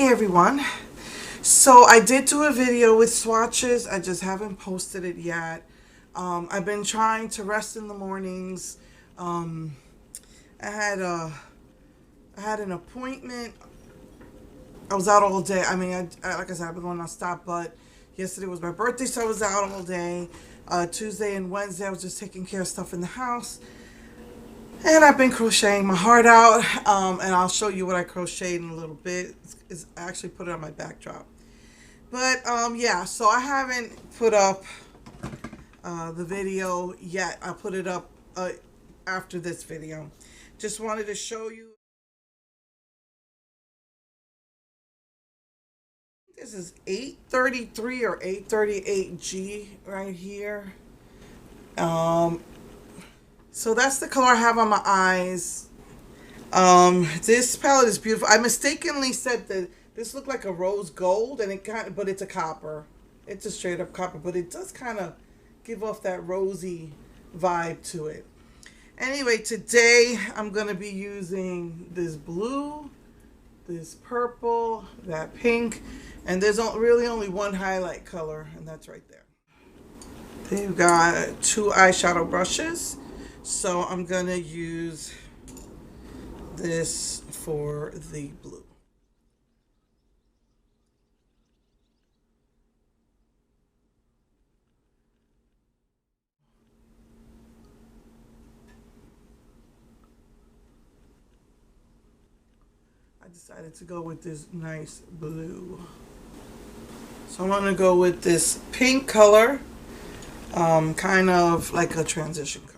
Hey everyone. So I did do a video with swatches. I just haven't posted it yet. I've been trying to rest in the mornings. Um, I had a I had an appointment. I was out all day. I mean, like I said, I've been going nonstop. But yesterday was my birthday, so I was out all day. Tuesday and Wednesday, I was just taking care of stuff in the house. And I've been crocheting my heart out, and I'll show you what I crocheted in a little bit. I actually put it on my backdrop. But yeah, so I haven't put up the video yet. I'll put it up after this video. Just wanted to show you. This is 833 or 838G right here. So that's the color I have on my eyes. This palette is beautiful. I mistakenly said that this looked like a rose gold, and but it's a copper. It's a straight up copper, but it does kind of give off that rosy vibe to it. Anyway, today I'm going to be using this blue, this purple, that pink, and there's really only one highlight color, and that's right there. They've got two eyeshadow brushes, so I'm going to use this for the blue. I decided to go with this nice blue. So I'm going to go with this pink color, kind of like a transition color.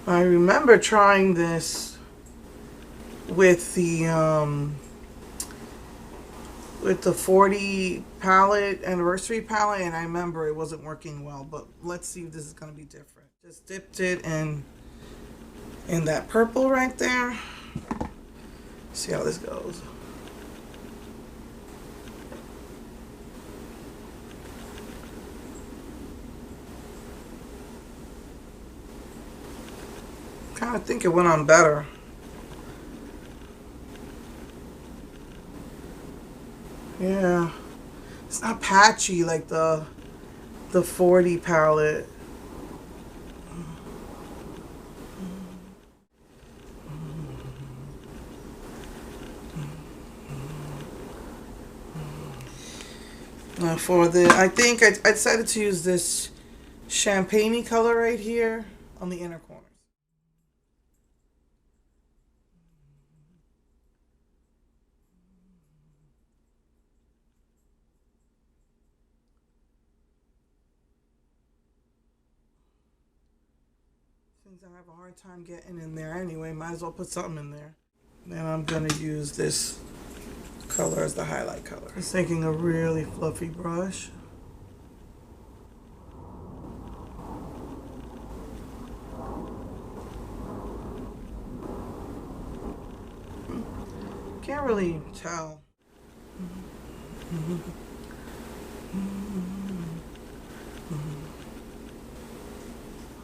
I remember trying this with the 40 palette, anniversary palette, and I remember it wasn't working well, but let's see if this is going to be different. Just dipped it in that purple right there. See how this goes. Kind of think it went on better. Yeah, it's not patchy like the 40 palette. I think I decided to use this champagne-y color right here on the inner corners. Since I have a hard time getting in there anyway, might as well put something in there. Then I'm going to use this color as the highlight color. Just taking a really fluffy brush. Can't really tell.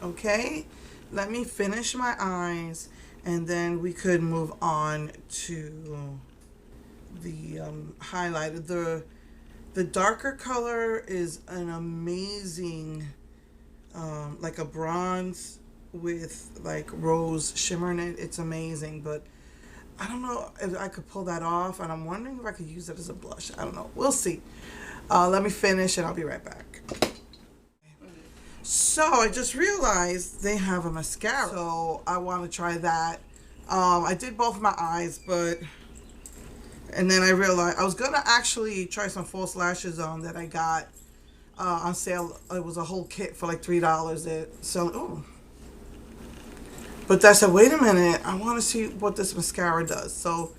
Okay, let me finish my eyes, and then we could move on to the highlighter. The darker color is an amazing, like a bronze with like rose shimmer in it. It's amazing, but I don't know if I could pull that off, and I'm wondering if I could use it as a blush. I don't know. We'll see. Let me finish, and I'll be right back. So I just realized they have a mascara, so I want to try that. I did both of my eyes, and then I realized I was gonna actually try some false lashes on that I got on sale. It was a whole kit for like $3. But I said, wait a minute, I want to see what this mascara does. So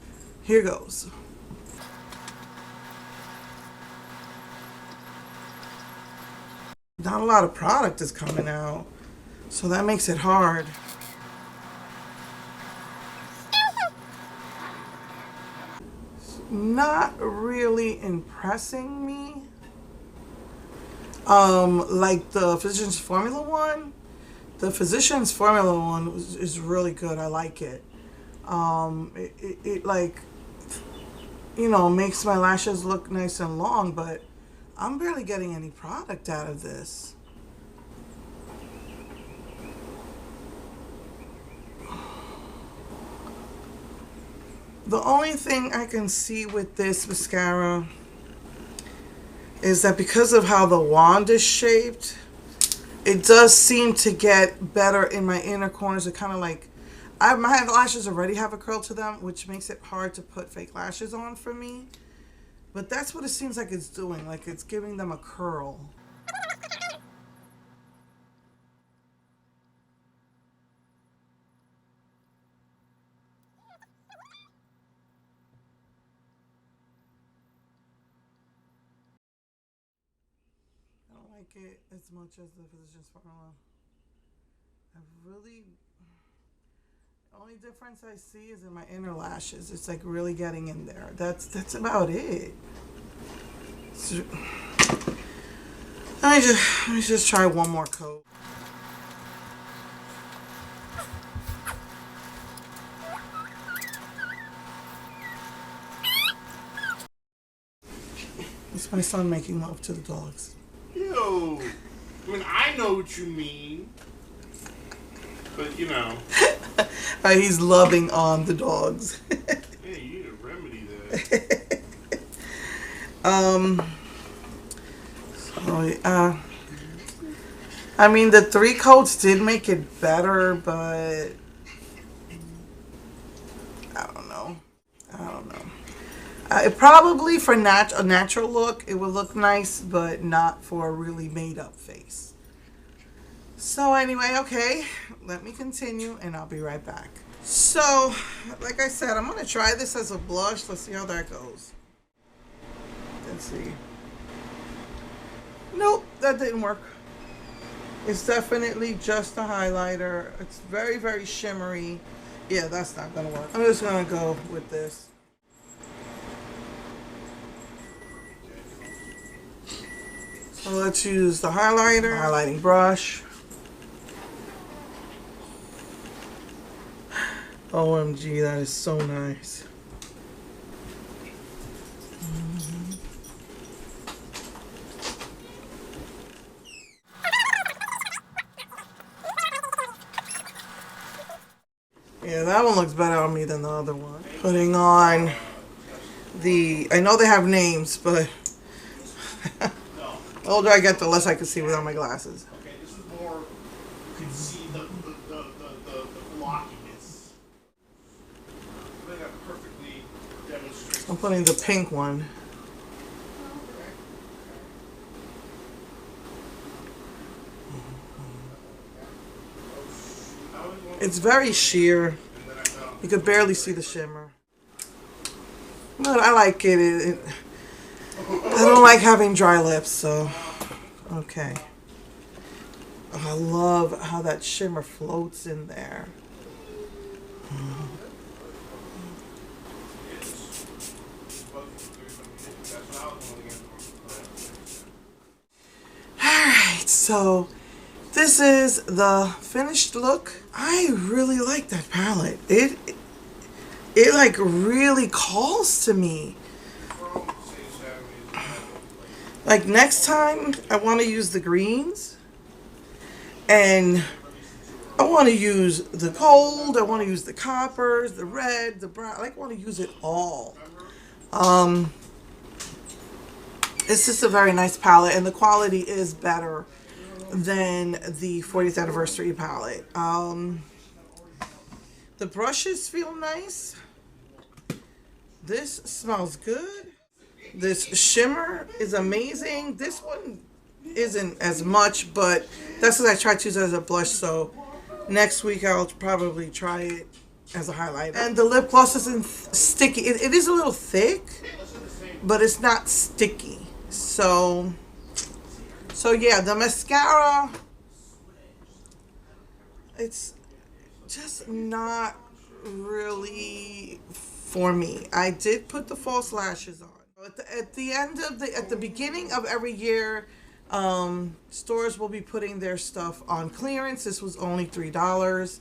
here goes. Not a lot of product is coming out, so that makes it hard. Not really impressing me. Like the Physicians Formula one. The Physicians Formula one is really good. I like it. It like, makes my lashes look nice and long, but I'm barely getting any product out of this. The only thing I can see with this mascara is that because of how the wand is shaped, it does seem to get better in my inner corners. It kind of like, my lashes already have a curl to them, which makes it hard to put fake lashes on for me. But that's what it seems like it's doing, like it's giving them a curl. I don't like it as much as the Physicians Formula. I really, the only difference I see is in my inner lashes. It's like really getting in there. That's about it. So, let me just try one more coat. It's my son making love to the dogs. Ew. I mean, I know what you mean. But, He's loving on the dogs. Hey, you need a remedy there. I mean, the 3 coats did make it better, but I don't know. It probably for a natural look, it would look nice, but not for a really made up face. So anyway, okay, let me continue and I'll be right back. So, like I said, I'm going to try this as a blush. Let's see how that goes. Let's see. Nope, that didn't work. It's definitely just a highlighter. It's very, very shimmery. Yeah, that's not going to work. I'm just going to go with this. So let's use the highlighter, highlighting brush. OMG, that is so nice. Yeah, that one looks better on me than the other one. Putting on I know they have names, but the older I get, the less I can see without my glasses. Okay, this is more, you can see the blockiness. I think that perfectly demonstrates. I'm putting the pink one. It's very sheer. You could barely see the shimmer. But I like it. I don't like having dry lips, so okay. I love how that shimmer floats in there. Alright, so this is the finished look. I really like that palette. It like really calls to me. Like next time I want to use the greens and I want to use the gold, I want to use the coppers, the red, the brown. I want to use it all. It's just a very nice palette and the quality is better than the 40th anniversary palette. The brushes feel nice. This smells good. This shimmer is amazing. This one isn't as much, but that's because I tried to use it as a blush, so next week I'll probably try it as a highlight. And the lip gloss isn't sticky. It is a little thick, but it's not sticky. So yeah, the mascara, it's just not really for me. I did put the false lashes on. At the beginning of every year, Stores will be putting their stuff on clearance. This was only $3.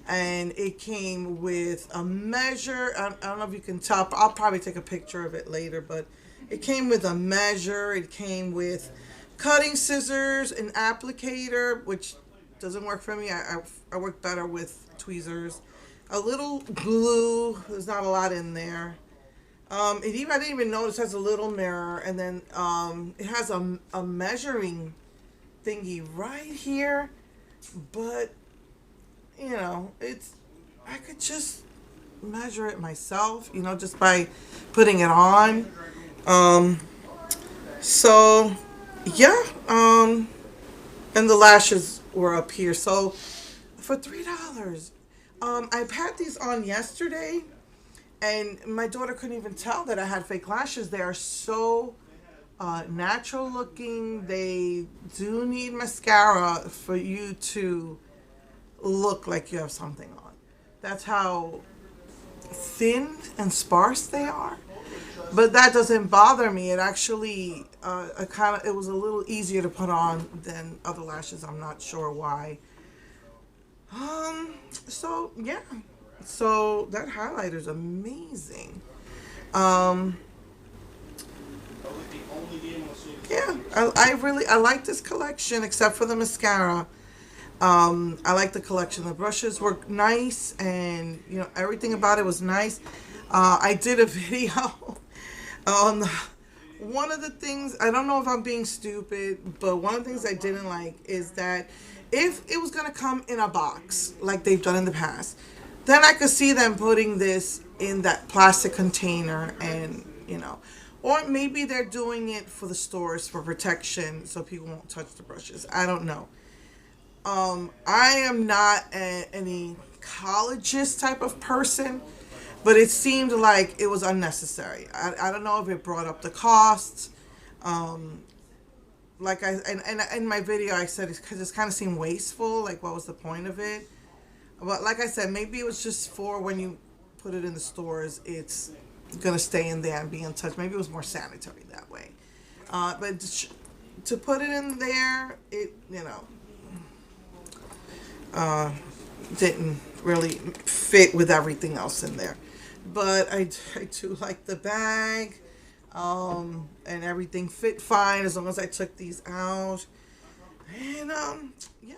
And it came with a measure. I don't know if you can tell. I'll probably take a picture of it later, but it came with a measure. It came with cutting scissors, an applicator, which doesn't work for me. I work better with tweezers. A little glue. There's not a lot in there. I didn't even notice it has a little mirror, and then it has a measuring thingy right here. But I could just measure it myself, just by putting it on. Um, so yeah, and the lashes were up here. So for $3, I've had these on yesterday, and my daughter couldn't even tell that I had fake lashes. They are so natural looking. They do need mascara for you to look like you have something on. That's how thin and sparse they are. But that doesn't bother me. It actually, it was a little easier to put on than other lashes. I'm not sure why. So yeah. So that highlighter is amazing. Um, yeah, I like this collection except for the mascara. I like the collection. The brushes were nice, and everything about it was nice. I did a video on one of the things. I don't know if I'm being stupid, but one of the things I didn't like is that if it was gonna come in a box like they've done in the past, then I could see them putting this in that plastic container, and or maybe they're doing it for the stores for protection so people won't touch the brushes. I don't know. I am not any ecologist type of person, but it seemed like it was unnecessary. I don't know if it brought up the costs. Um, like and in my video I said it's because it kind of seemed wasteful. Like, what was the point of it? But like I said, maybe it was just for when you put it in the stores, it's gonna stay in there and be untouched. Maybe it was more sanitary that way. But to put it in there, it uh, didn't really fit with everything else in there. But I do like the bag, and everything fit fine as long as I took these out. And yeah.